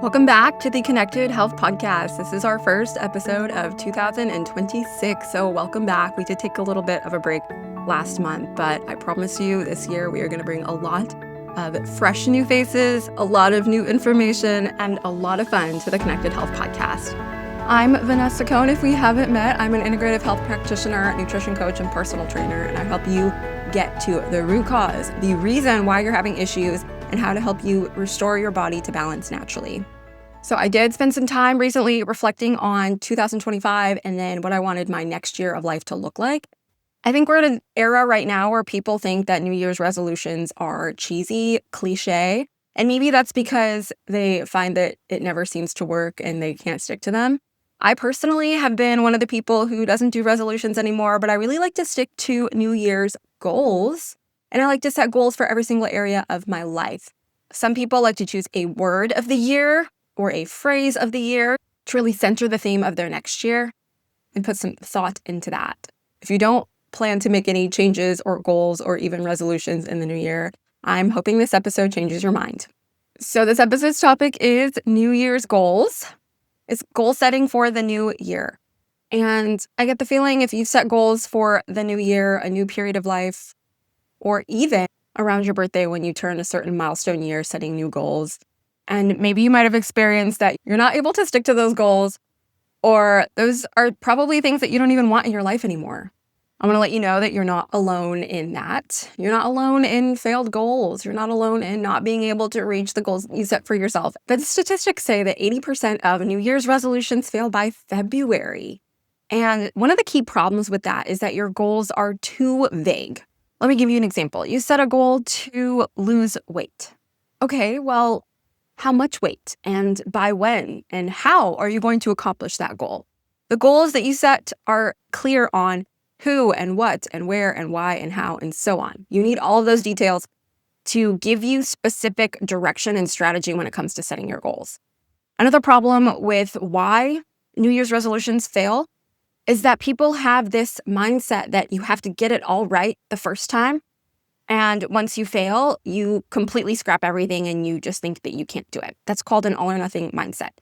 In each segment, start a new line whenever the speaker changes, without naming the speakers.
Welcome back to the Connected Health Podcast. This is our first episode of 2026, so welcome back. We did take a little bit of a break last month, but I promise you this year we are going to bring a lot of fresh new faces, a lot of new information, and a lot of fun to the Connected Health Podcast. I'm Vanessa Cohn. If we haven't met, I'm an integrative health practitioner, nutrition coach, and personal trainer, and I help you get to the root cause, the reason why you're having issues, and how to help you restore your body to balance naturally. So I did spend some time recently reflecting on 2025 and then what I wanted my next year of life to look like. I think we're at an era right now where people think that New Year's resolutions are cheesy, cliche, and maybe that's because they find that it never seems to work and they can't stick to them. I personally have been one of the people who doesn't do resolutions anymore, but I really like to stick to New Year's goals, and I like to set goals for every single area of my life. Some people like to choose a word of the year or a phrase of the year to really center the theme of their next year and put some thought into that. If you don't plan to make any changes or goals or even resolutions in the new year, I'm hoping this episode changes your mind. So this episode's topic is New Year's goals. It's goal setting for the new year. And I get the feeling if you set goals for the new year, a new period of life, or even around your birthday when you turn a certain milestone year, setting new goals, and maybe you might have experienced that you're not able to stick to those goals, or those are probably things that you don't even want in your life anymore. I want to let you know that you're not alone in that. You're not alone in failed goals. You're not alone in not being able to reach the goals you set for yourself. But the statistics say that 80% of New Year's resolutions fail by February. And one of the key problems with that is that your goals are too vague. Let me give you an example. You set a goal to lose weight. Okay, well, how much weight and by when and how are you going to accomplish that goal? The goals that you set are clear on who and what and where and why and how and so on. You need all of those details to give you specific direction and strategy when it comes to setting your goals. Another problem with why New Year's resolutions fail is that people have this mindset that you have to get it all right the first time. And once you fail, you completely scrap everything and you just think that you can't do it. That's called an all or nothing mindset.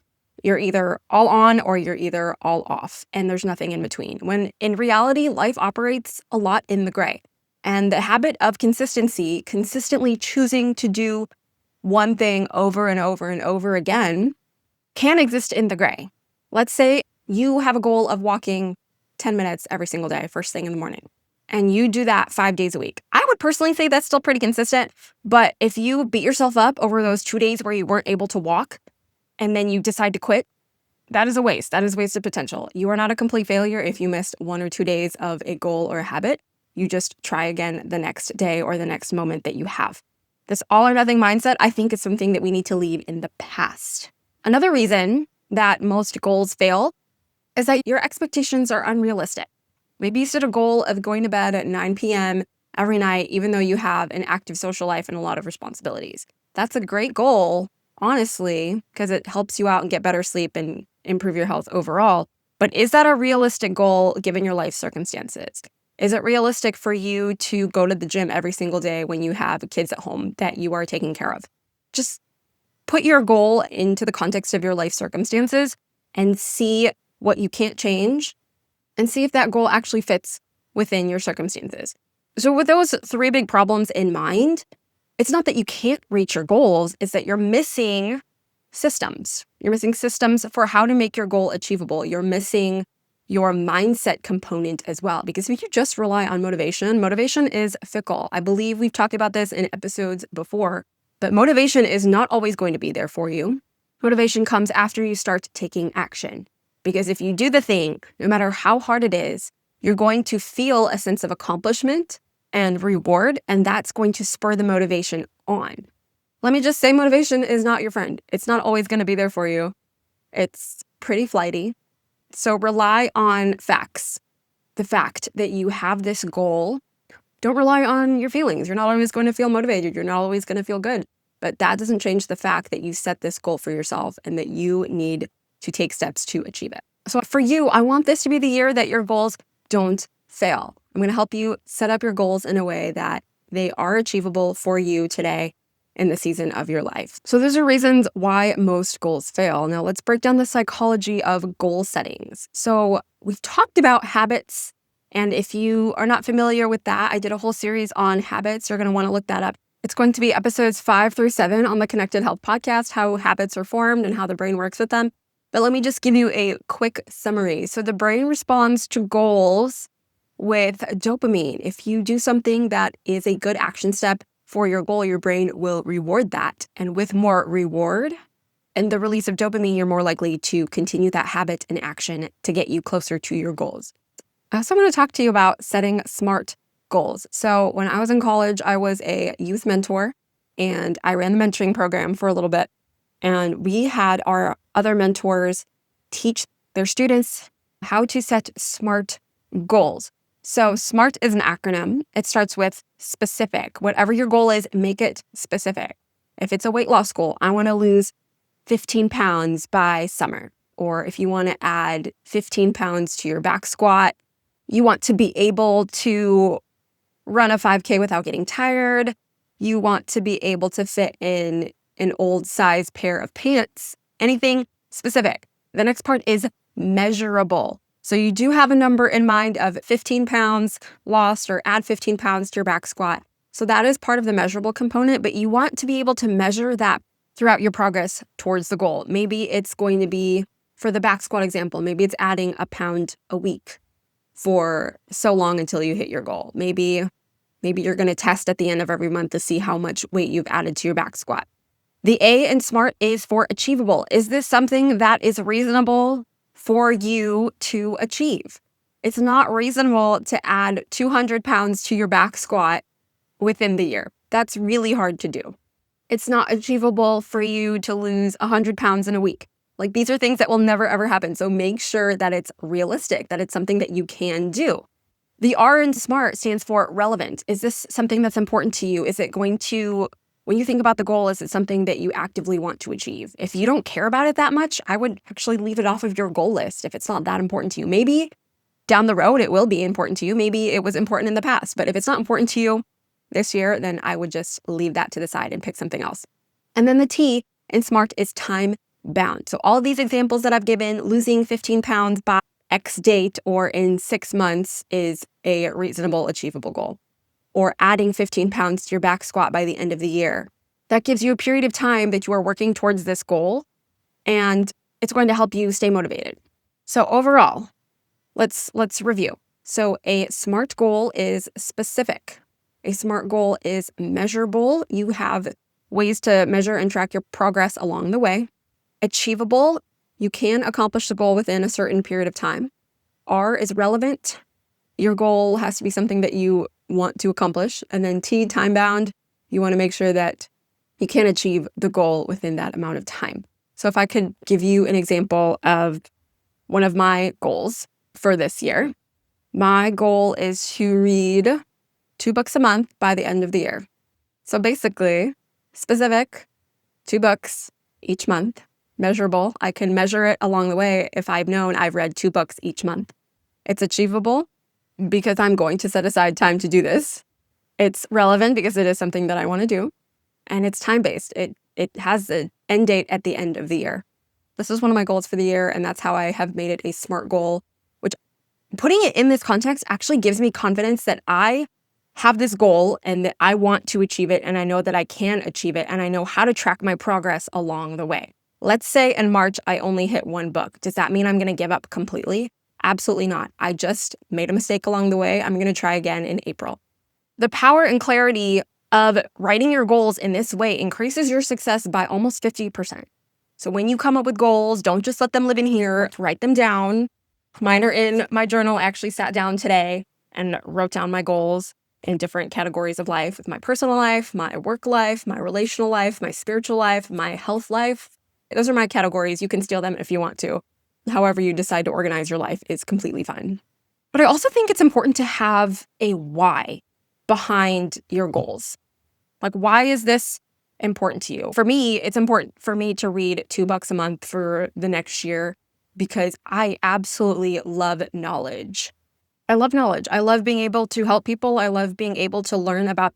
You're either all on or you're either all off, and there's nothing in between. When in reality, life operates a lot in the gray. And the habit of consistently choosing to do one thing over and over and over again can exist in the gray. Let's say you have a goal of walking 10 minutes every single day, first thing in the morning, and you do that 5 days a week. I would personally say that's still pretty consistent, but if you beat yourself up over those 2 days where you weren't able to walk and then you decide to quit, that is a waste. That is wasted potential. You are not a complete failure if you missed 1 or 2 days of a goal or a habit. You just try again the next day or the next moment that you have. This all or nothing mindset, I think, is something that we need to leave in the past. Another reason that most goals fail is that your expectations are unrealistic. Maybe you set a goal of going to bed at 9 p.m. every night, even though you have an active social life and a lot of responsibilities. That's a great goal, honestly, because it helps you out and get better sleep and improve your health overall. But is that a realistic goal given your life circumstances? Is it realistic for you to go to the gym every single day when you have kids at home that you are taking care of? Just put your goal into the context of your life circumstances and see what you can't change and see if that goal actually fits within your circumstances. So with those 3 big problems in mind, it's not that you can't reach your goals, it's that you're missing systems. You're missing systems for how to make your goal achievable. You're missing your mindset component as well. Because if you just rely on motivation is fickle. I believe we've talked about this in episodes before, but motivation is not always going to be there for you. Motivation comes after you start taking action. Because if you do the thing, no matter how hard it is, you're going to feel a sense of accomplishment and reward, and that's going to spur the motivation on. Let me just say, motivation is not your friend. It's not always going to be there for you. It's pretty flighty. So rely on facts. The fact that you have this goal. Don't rely on your feelings. You're not always going to feel motivated. You're not always going to feel good. But that doesn't change the fact that you set this goal for yourself and that you need to take steps to achieve it. So for you, I want this to be the year that your goals don't fail. I'm going to help you set up your goals in a way that they are achievable for you today in the season of your life. So those are reasons why most goals fail. Now let's break down the psychology of goal settings. So we've talked about habits. And if you are not familiar with that, I did a whole series on habits. You're going to want to look that up. It's going to be episodes 5 through 7 on the Connected Health podcast, how habits are formed and how the brain works with them. But let me just give you a quick summary. So the brain responds to goals with dopamine. If you do something that is a good action step for your goal, your brain will reward that. And with more reward and the release of dopamine, you're more likely to continue that habit and action to get you closer to your goals. So I'm going to talk to you about setting SMART goals. So when I was in college, I was a youth mentor and I ran the mentoring program for a little bit. And we had our other mentors teach their students how to set SMART goals. So SMART is an acronym. It starts with specific. Whatever your goal is, make it specific. If it's a weight loss goal, I want to lose 15 pounds by summer. Or if you want to add 15 pounds to your back squat, you want to be able to run a 5K without getting tired. You want to be able to fit in an old size pair of pants, anything specific. The next part is measurable. So you do have a number in mind of 15 pounds lost or add 15 pounds to your back squat. So that is part of the measurable component, but you want to be able to measure that throughout your progress towards the goal. Maybe it's going to be, for the back squat example, maybe it's adding a pound a week for so long until you hit your goal. Maybe you're going to test at the end of every month to see how much weight you've added to your back squat. The A in SMART is for achievable. Is this something that is reasonable for you to achieve? It's not reasonable to add 200 pounds to your back squat within the year. That's really hard to do. It's not achievable for you to lose 100 pounds in a week. Like, these are things that will never, ever happen. So make sure that it's realistic, that it's something that you can do. The R in SMART stands for relevant. Is this something that's important to you? Is it going to, when you think about the goal, is it something that you actively want to achieve? If you don't care about it that much, I would actually leave it off of your goal list if it's not that important to you. Maybe down the road, it will be important to you. Maybe it was important in the past, but if it's not important to you this year, then I would just leave that to the side and pick something else. And then the T in SMART is time bound. So all of these examples that I've given, losing 15 pounds by X date or in 6 months is a reasonable, achievable goal. Or adding 15 pounds to your back squat by the end of the year. That gives you a period of time that you are working towards this goal, and it's going to help you stay motivated. So overall, let's review. So a SMART goal is specific. A SMART goal is measurable. You have ways to measure and track your progress along the way. Achievable, you can accomplish the goal within a certain period of time. R is relevant. Your goal has to be something that you want to accomplish. And then T, time bound, you want to make sure that you can achieve the goal within that amount of time. So if I could give you an example of one of my goals for this year, my goal is to read 2 books a month by the end of the year. So basically, specific, 2 books each month. Measurable, I can measure it along the way if I've known I've read 2 books each month. It's achievable because I'm going to set aside time to do this. It's relevant because it is something that I want to do. And it's time-based. It has an end date at the end of the year. This is one of my goals for the year, and that's how I have made it a SMART goal, which, putting it in this context, actually gives me confidence that I have this goal and that I want to achieve it, and I know that I can achieve it, and I know how to track my progress along the way. Let's say in March, I only hit 1 book. Does that mean I'm going to give up completely? Absolutely not. I just made a mistake along the way. I'm going to try again in April. The power and clarity of writing your goals in this way increases your success by almost 50%. So when you come up with goals, don't just let them live in here. Write them down. Mine are in my journal. I actually sat down today and wrote down my goals in different categories of life, with my personal life, my work life, my relational life, my spiritual life, my health life. Those are my categories. You can steal them if you want to. However you decide to organize your life is completely fine. But I also think it's important to have a why behind your goals. Like, why is this important to you? For me, it's important for me to read 2 books a month for the next year because I absolutely love knowledge. I love knowledge. I love being able to help people. I love being able to learn about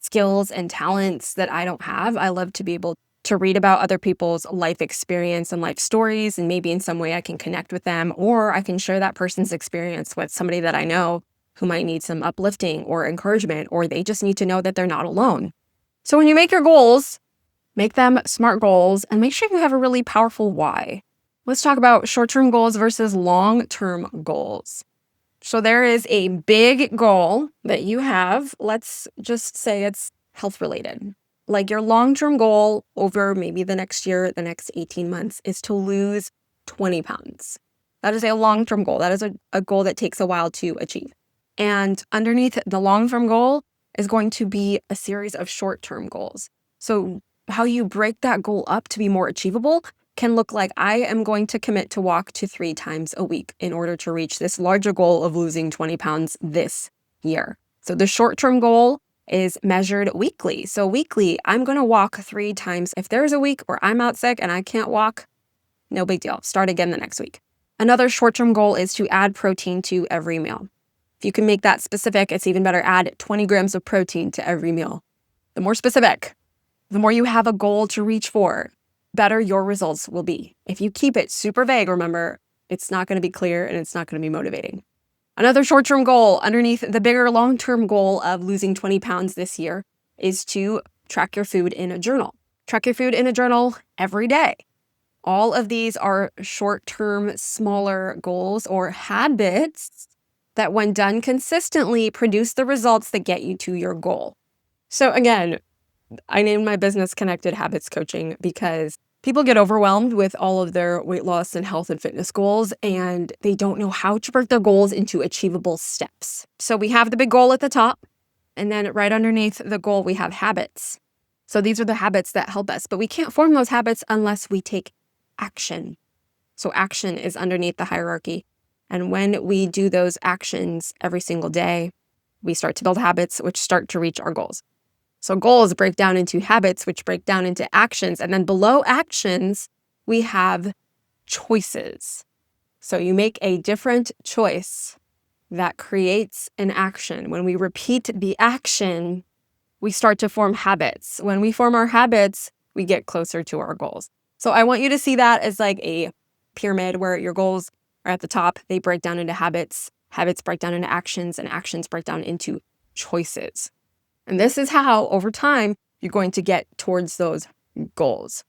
skills and talents that I don't have. I love to be able to read about other people's life experience and life stories, and maybe in some way I can connect with them, or I can share that person's experience with somebody that I know who might need some uplifting or encouragement, or they just need to know that they're not alone. So when you make your goals, make them SMART goals and make sure you have a really powerful why. Let's talk about short-term goals versus long-term goals. So there is a big goal that you have. Let's just say it's health related. Like your long-term goal over maybe the next year, the next 18 months is to lose 20 pounds. That is a long-term goal. That is a goal that takes a while to achieve. And underneath the long-term goal is going to be a series of short-term goals. So how you break that goal up to be more achievable can look like, I am going to commit to walk 3 times a week in order to reach this larger goal of losing 20 pounds this year. So the short-term goal is measured weekly. So weekly, I'm going to walk 3 times. If there's a week where I'm out sick and I can't walk, no big deal. Start again the next week. Another short-term goal is to add protein to every meal. If you can make that specific, it's even better. Add 20 grams of protein to every meal. The more specific, the more you have a goal to reach for, better your results will be. If you keep it super vague, remember, it's not going to be clear and it's not going to be motivating. Another short-term goal underneath the bigger long-term goal of losing 20 pounds this year is to track your food in a journal. Track your food in a journal every day. All of these are short-term, smaller goals or habits that when done consistently produce the results that get you to your goal. So again, I named my business Connected Habits Coaching because people get overwhelmed with all of their weight loss and health and fitness goals, and they don't know how to break their goals into achievable steps. So we have the big goal at the top, and then right underneath the goal, we have habits. So these are the habits that help us, but we can't form those habits unless we take action. So action is underneath the hierarchy. And when we do those actions every single day, we start to build habits, which start to reach our goals. So goals break down into habits, which break down into actions. And then below actions, we have choices. So you make a different choice that creates an action. When we repeat the action, we start to form habits. When we form our habits, we get closer to our goals. So I want you to see that as like a pyramid where your goals are at the top. They break down into habits. Habits break down into actions, and actions break down into choices. And this is how, over time, you're going to get towards those goals.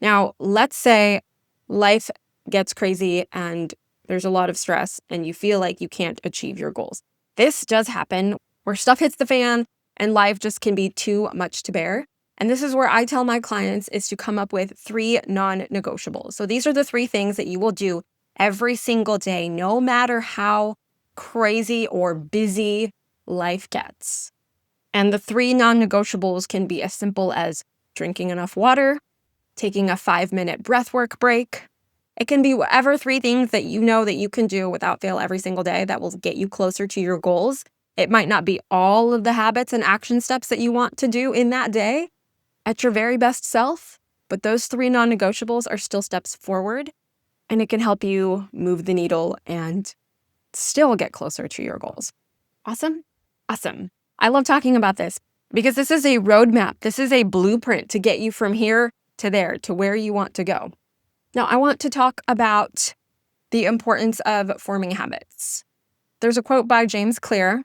Now, let's say life gets crazy and there's a lot of stress and you feel like you can't achieve your goals. This does happen where stuff hits the fan and life just can be too much to bear. And this is where I tell my clients is to come up with 3 non-negotiables. So these are the 3 things that you will do every single day, no matter how crazy or busy life gets. And the 3 non-negotiables can be as simple as drinking enough water, taking a 5-minute breathwork break. It can be whatever 3 things that you know that you can do without fail every single day that will get you closer to your goals. It might not be all of the habits and action steps that you want to do in that day at your very best self, but those 3 non-negotiables are still steps forward, and it can help you move the needle and still get closer to your goals. Awesome? Awesome. I love talking about this because this is a roadmap. This is a blueprint to get you from here to there, to where you want to go. Now, I want to talk about the importance of forming habits. There's a quote by James Clear,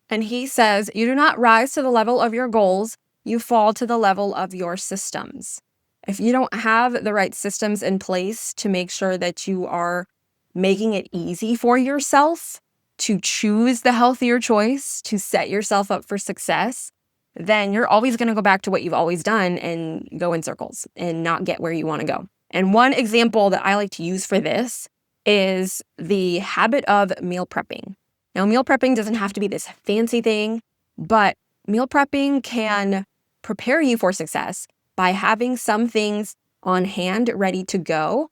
and he says, "You do not rise to the level of your goals, you fall to the level of your systems." If you don't have the right systems in place to make sure that you are making it easy for yourself to choose the healthier choice, to set yourself up for success, then you're always going to go back to what you've always done and go in circles and not get where you want to go. And one example that I like to use for this is the habit of meal prepping. Now, meal prepping doesn't have to be this fancy thing, but meal prepping can prepare you for success by having some things on hand ready to go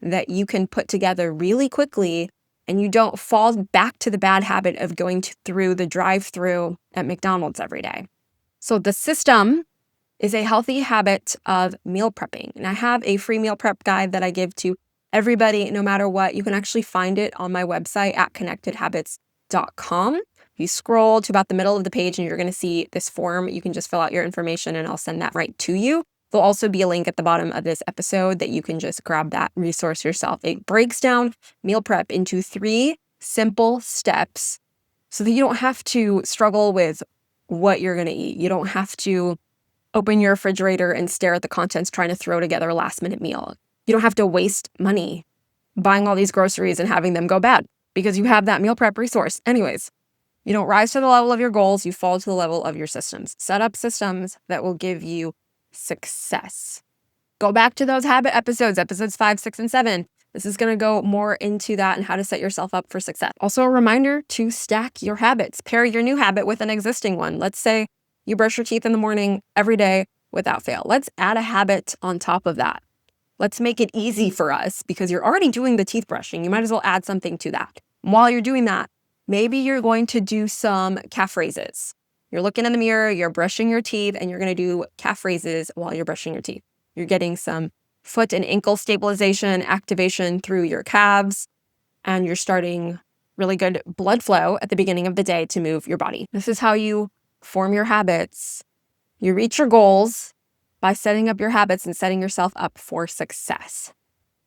that you can put together really quickly, and you don't fall back to the bad habit of going through the drive-through at McDonald's every day. So the system is a healthy habit of meal prepping. And I have a free meal prep guide that I give to everybody, no matter what. You can actually find it on my website at connectedhabits.com. You scroll to about the middle of the page and you're going to see this form. You can just fill out your information and I'll send that right to you. There'll also be a link at the bottom of this episode that you can just grab that resource yourself. It breaks down meal prep into 3 simple steps so that you don't have to struggle with what you're going to eat. You don't have to open your refrigerator and stare at the contents trying to throw together a last-minute meal. You don't have to waste money buying all these groceries and having them go bad because you have that meal prep resource. Anyways, you don't rise to the level of your goals, you fall to the level of your systems. Set up systems that will give you success. Go back to those habit episodes 5, 6, and 7. This is going to go more into that and how to set yourself up for success. Also, a reminder to stack your habits. Pair your new habit with an existing one. Let's say you brush your teeth in the morning every day without fail. Let's add a habit on top of that. Let's make it easy for us because you're already doing the teeth brushing. You might as well add something to that. While you're doing that, maybe you're going to do some calf raises. You're looking in the mirror, you're brushing your teeth, and you're going to do calf raises while you're brushing your teeth. You're getting some foot and ankle stabilization, activation through your calves, and you're starting really good blood flow at the beginning of the day to move your body. This is how you form your habits. You reach your goals by setting up your habits and setting yourself up for success.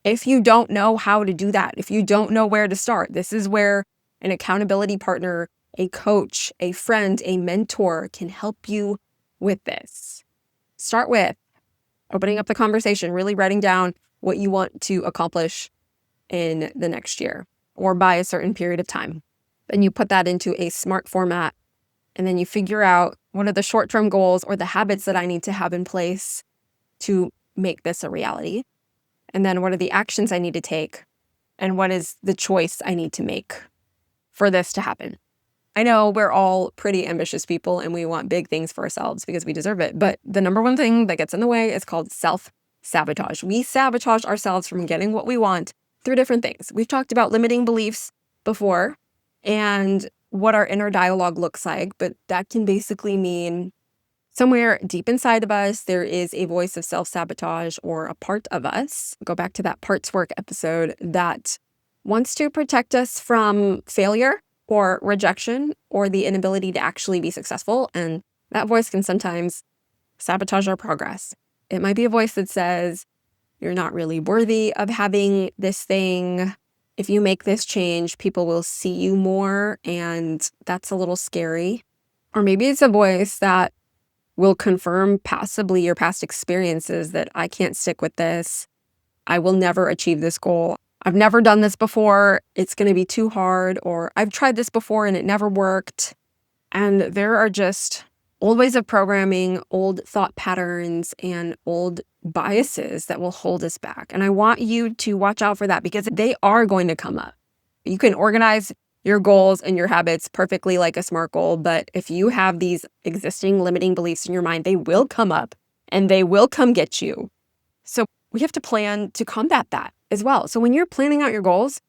If you don't know how to do that, if you don't know where to start, this is where an accountability partner, a coach, a friend, a mentor can help you with this. Start with opening up the conversation, really writing down what you want to accomplish in the next year or by a certain period of time. Then you put that into a SMART format, and then you figure out what are the short-term goals or the habits that I need to have in place to make this a reality. And then what are the actions I need to take? And what is the choice I need to make for this to happen? I know we're all pretty ambitious people and we want big things for ourselves because we deserve it. But the number one thing that gets in the way is called self-sabotage. We sabotage ourselves from getting what we want through different things. We've talked about limiting beliefs before and what our inner dialogue looks like, but that can basically mean somewhere deep inside of us, there is a voice of self-sabotage or a part of us. Go back to that parts work episode that wants to protect us from failure or rejection or the inability to actually be successful. And that voice can sometimes sabotage our progress. It might be a voice that says, you're not really worthy of having this thing. If you make this change, people will see you more, and that's a little scary. Or maybe it's a voice that will confirm passively your past experiences that I can't stick with this. I will never achieve this goal. I've never done this before. It's going to be too hard. Or I've tried this before and it never worked. And there are just old ways of programming, old thought patterns, and old biases that will hold us back. And I want you to watch out for that because they are going to come up. You can organize your goals and your habits perfectly like a SMART goal, but if you have these existing limiting beliefs in your mind, they will come up and they will come get you. So we have to plan to combat that as well. So when you're planning out your goals,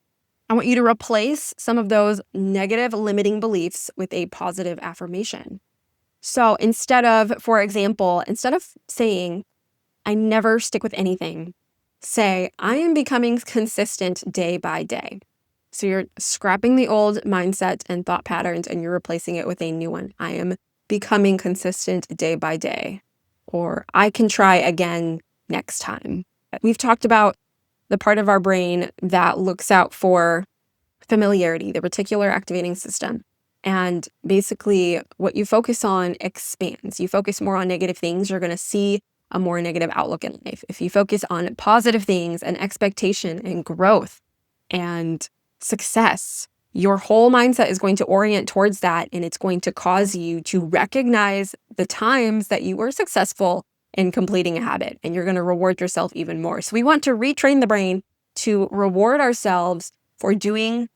I want you to replace some of those negative limiting beliefs with a positive affirmation. So for example, instead of saying, I never stick with anything, say, I am becoming consistent day by day. So you're scrapping the old mindset and thought patterns and you're replacing it with a new one. I am becoming consistent day by day, or I can try again next time. We've talked about the part of our brain that looks out for familiarity, the reticular activating system. And basically what you focus on expands. You focus more on negative things, you're going to see a more negative outlook in life. If you focus on positive things and expectation and growth and success, your whole mindset is going to orient towards that, and it's going to cause you to recognize the times that you were successful in completing a habit, and you're going to reward yourself even more. So we want to retrain the brain to reward ourselves for doing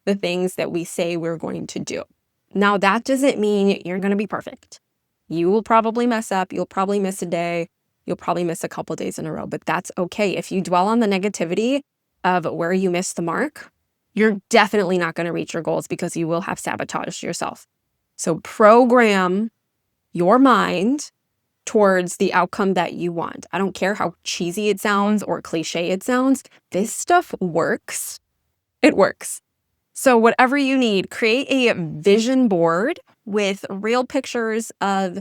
the things that we say we're going to do. Now, that doesn't mean you're going to be perfect. You will probably mess up. You'll probably miss a day. You'll probably miss a couple days in a row, but that's okay. If you dwell on the negativity of where you missed the mark, you're definitely not going to reach your goals because you will have sabotaged yourself. So program your mind towards the outcome that you want. I don't care how cheesy it sounds or cliche it sounds. This stuff works. It works. So whatever you need, create a vision board with real pictures of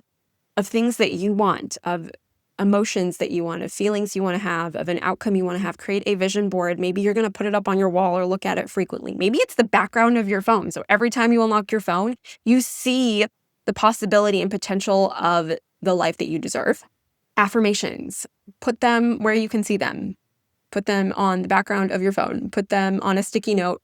things that you want, of emotions that you want, of feelings you want to have, of an outcome you want to have. Create a vision board. Maybe you're going to put it up on your wall or look at it frequently. Maybe it's the background of your phone. So every time you unlock your phone, you see the possibility and potential of the life that you deserve. Affirmations, put them where you can see them. Put them on the background of your phone. Put them on a sticky note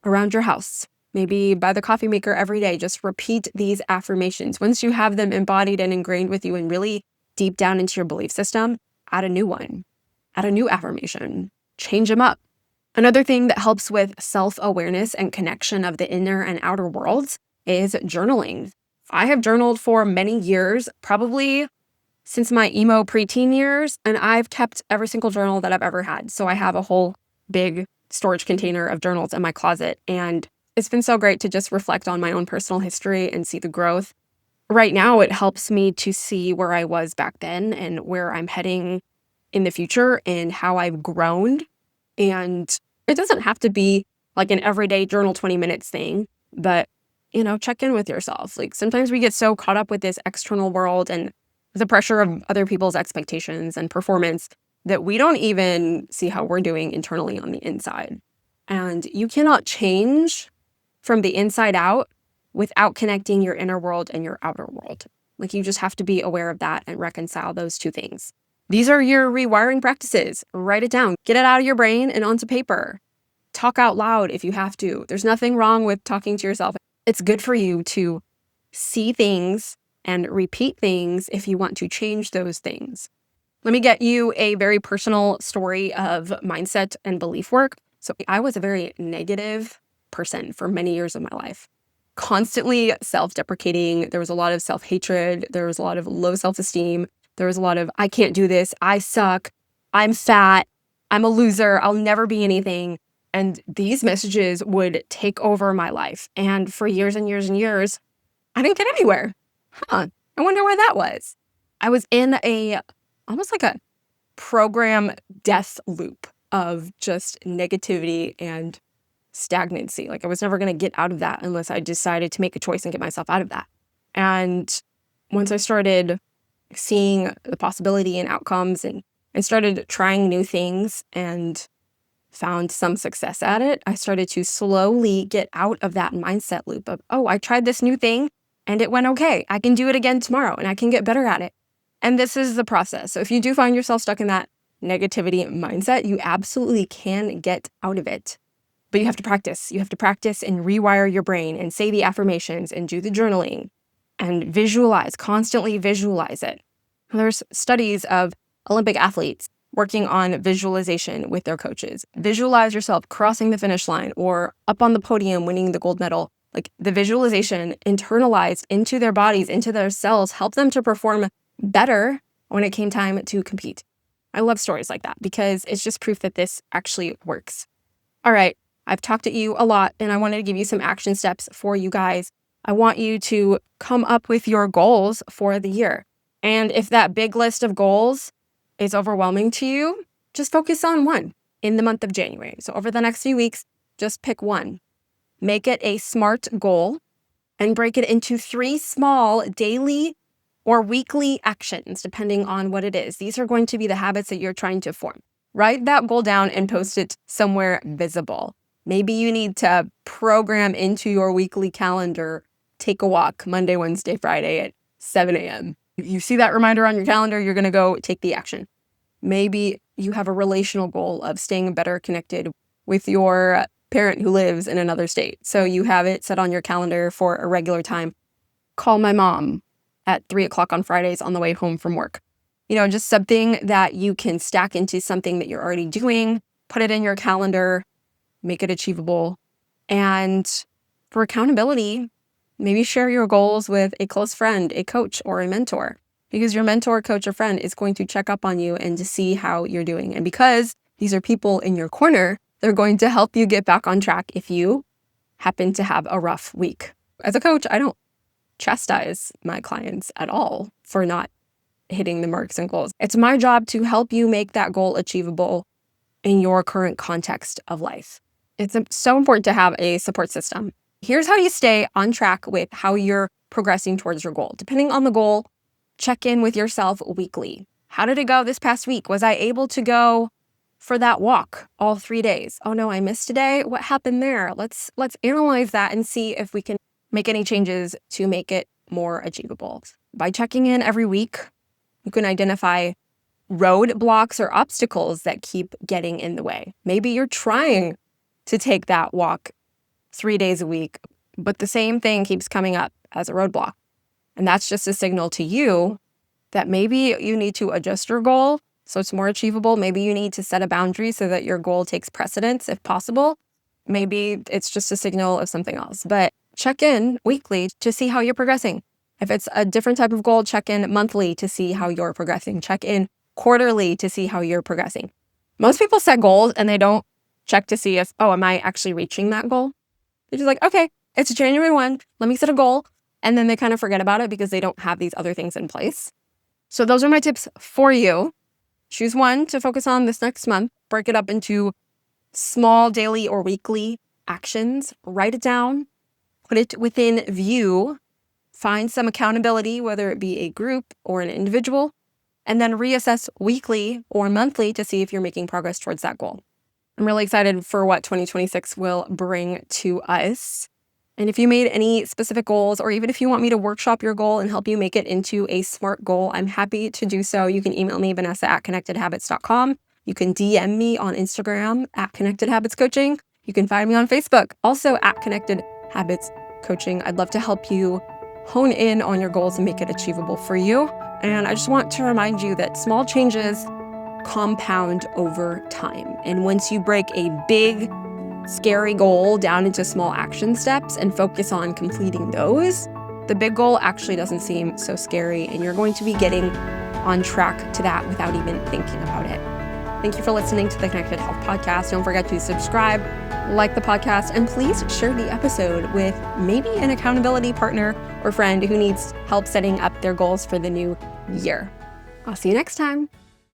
around your house. Maybe by the coffee maker every day. Just repeat these affirmations. Once you have them embodied and ingrained with you and really deep down into your belief system, add a new one. Add a new affirmation. Change them up. Another thing that helps with self-awareness and connection of the inner and outer worlds is journaling. I have journaled for many years, probably since my emo preteen years, and I've kept every single journal that I've ever had. So I have a whole big storage container of journals in my closet, and it's been so great to just reflect on my own personal history and see the growth. Right now, it helps me to see where I was back then and where I'm heading in the future and how I've grown. And it doesn't have to be like an everyday journal 20 minutes thing, but check in with yourself. Like sometimes we get so caught up with this external world and the pressure of other people's expectations and performance that we don't even see how we're doing internally on the inside. And you cannot change from the inside out without connecting your inner world and your outer world. Like you just have to be aware of that and reconcile those two things. These are your rewiring practices. Write it down. Get it out of your brain and onto paper. Talk out loud if you have to. There's nothing wrong with talking to yourself. It's good for you to see things and repeat things if you want to change those things. Let me get you a very personal story of mindset and belief work. So I was a very negative person for many years of my life. Constantly self-deprecating. There was a lot of self-hatred. There was a lot of low self-esteem. There was a lot of, I can't do this. I suck. I'm fat. I'm a loser. I'll never be anything. And these messages would take over my life. And for years and years and years, I didn't get anywhere. I wonder why that was. I was in almost like a program death loop of just negativity and stagnancy. Like I was never going to get out of that unless I decided to make a choice and get myself out of that. And once I started seeing the possibility and outcomes and started trying new things and found some success at it, I started to slowly get out of that mindset loop of, oh, I tried this new thing and it went okay. I can do it again tomorrow and I can get better at it. And this is the process. So if you do find yourself stuck in that negativity mindset, you absolutely can get out of it. But you have to practice. You have to practice and rewire your brain and say the affirmations and do the journaling and visualize, constantly visualize it. There's studies of Olympic athletes working on visualization with their coaches. Visualize yourself crossing the finish line or up on the podium winning the gold medal. Like the visualization internalized into their bodies, into their cells, help them to perform better when it came time to compete. I love stories like that because it's just proof that this actually works. All right, I've talked at you a lot and I wanted to give you some action steps for you guys. I want you to come up with your goals for the year. And if that big list of goals is overwhelming to you, just focus on one in the month of January. So over the next few weeks, just pick one. Make it a SMART goal and break it into 3 small daily or weekly actions, depending on what it is. These are going to be the habits that you're trying to form. Write that goal down and post it somewhere visible. Maybe you need to program into your weekly calendar, take a walk Monday, Wednesday, Friday at 7 a.m. You see that reminder on your calendar, you're going to go take the action. Maybe you have a relational goal of staying better connected with your parent who lives in another state. So you have it set on your calendar for a regular time. Call my mom at 3 o'clock on Fridays on the way home from work. Just something that you can stack into something that you're already doing, put it in your calendar, make it achievable. And for accountability, maybe share your goals with a close friend, a coach, or a mentor, because your mentor, coach, or friend is going to check up on you and to see how you're doing. And because these are people in your corner, they're going to help you get back on track if you happen to have a rough week. As a coach, I don't chastise my clients at all for not hitting the marks and goals. It's my job to help you make that goal achievable in your current context of life. It's so important to have a support system. Here's how you stay on track with how you're progressing towards your goal. Depending on the goal, check in with yourself weekly. How did it go this past week? Was I able to go for that walk all 3 days? Oh no, I missed today. What happened there? Let's analyze that and see if we can make any changes to make it more achievable. By checking in every week, you can identify roadblocks or obstacles that keep getting in the way. Maybe you're trying to take that walk 3 days a week, but the same thing keeps coming up as a roadblock. And that's just a signal to you that maybe you need to adjust your goal so it's more achievable. Maybe you need to set a boundary so that your goal takes precedence if possible. Maybe it's just a signal of something else. But check in weekly to see how you're progressing. If it's a different type of goal, check in monthly to see how you're progressing. Check in quarterly to see how you're progressing. Most people set goals and they don't check to see if, am I actually reaching that goal? They're just like, okay, it's January 1, let me set a goal. And then they kind of forget about it because they don't have these other things in place. So those are my tips for you. Choose one to focus on this next month. Break it up into small daily or weekly actions. Write it down. Put it within view. Find some accountability, whether it be a group or an individual. And then reassess weekly or monthly to see if you're making progress towards that goal. I'm really excited for what 2026 will bring to us. And if you made any specific goals, or even if you want me to workshop your goal and help you make it into a SMART goal, I'm happy to do so. You can email me, Vanessa@connectedhabits.com. You can DM me on Instagram @ConnectedHabitsCoaching. You can find me on Facebook, also @ConnectedHabitsCoaching. I'd love to help you hone in on your goals and make it achievable for you. And I just want to remind you that small changes compound over time. And once you break a big, scary goal down into small action steps and focus on completing those, the big goal actually doesn't seem so scary, and you're going to be getting on track to that without even thinking about it. Thank you for listening to the Connected Health Podcast. Don't forget to subscribe, like the podcast, and please share the episode with maybe an accountability partner or friend who needs help setting up their goals for the new year. I'll see you next time.